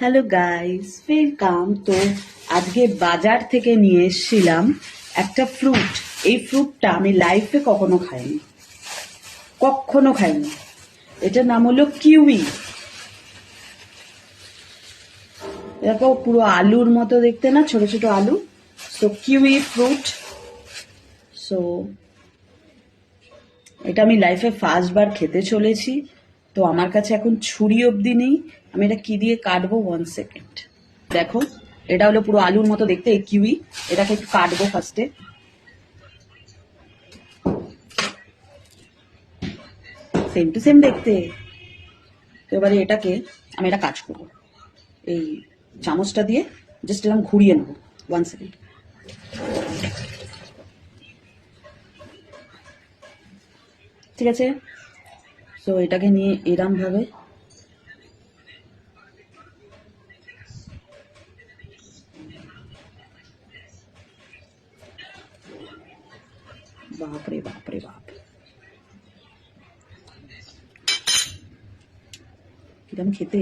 Hello guys, welcome. তো আজকে বাজার থেকে নিয়ে এসেছিলাম একটা ফ্রুট। এই ফ্রুটটা আমি লাইফে কখনো খাইনি। এটার নাম হলো কিউই। দেখো পুরো আলুর মতো দেখতে না, ছোট ছোট আলু। So kiwi fruit. সো এটা আমি লাইফে ফার্স্ট বার খেতে চলেছি। তো আমার কাছে এখন ছুরি অবধি নেই। আমি এটা কি দিয়ে কাটবো, 1 সেকেন্ড। দেখো, এটা হলো পুরো আলুর মতো দেখতে এই কিউই। এটাকে একটু কাটবো ফার্স্টে। সেম টু সেম দেখতে। তো এবারে এটাকে আমি এটা কাজ করবো এই চামচটা দিয়ে। জাস্ট এরকম ঘুরিয়ে নেবো, 1 সেকেন্ড। ঠিক আছে। তো এটাকে নিয়ে এরম ভাবে বাপরে বাপরে বাপ, কিরম খেতে।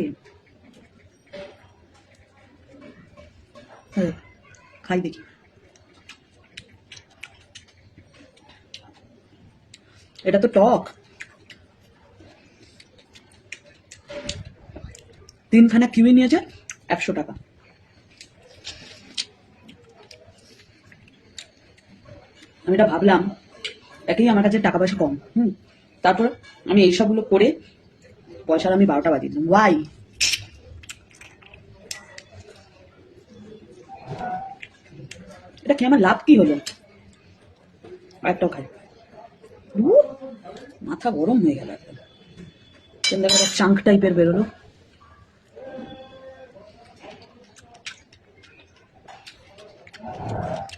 হ্যাঁ, খাই দেখি। এটা তো টক। 3খানা কিউই নিয়েছে, 100 টাকা। আমি এটা ভাবলাম, একই আমার কাছে টাকা পয়সা কম। তারপর আমি এইসবগুলো করে পয়সার আমি 12টা বাজিয়ে দিলাম। ওয়াই? এটা খেয়ে আমার লাভ কি হলো? একটাও খাই। মাথা গরম হয়ে গেল একদম। দেখো একটা চাঙ্ক টাইপের বেরোলো।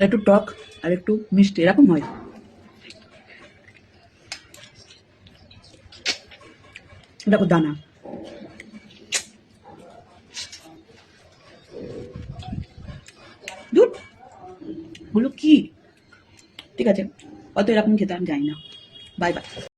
একটু টক আর একটু মিষ্টি, এরকম হয়। দেখো দানা। দুধ হলো কি? ঠিক আছে, হয়তো এরকম খেতে আমি জানি না। Bye bye.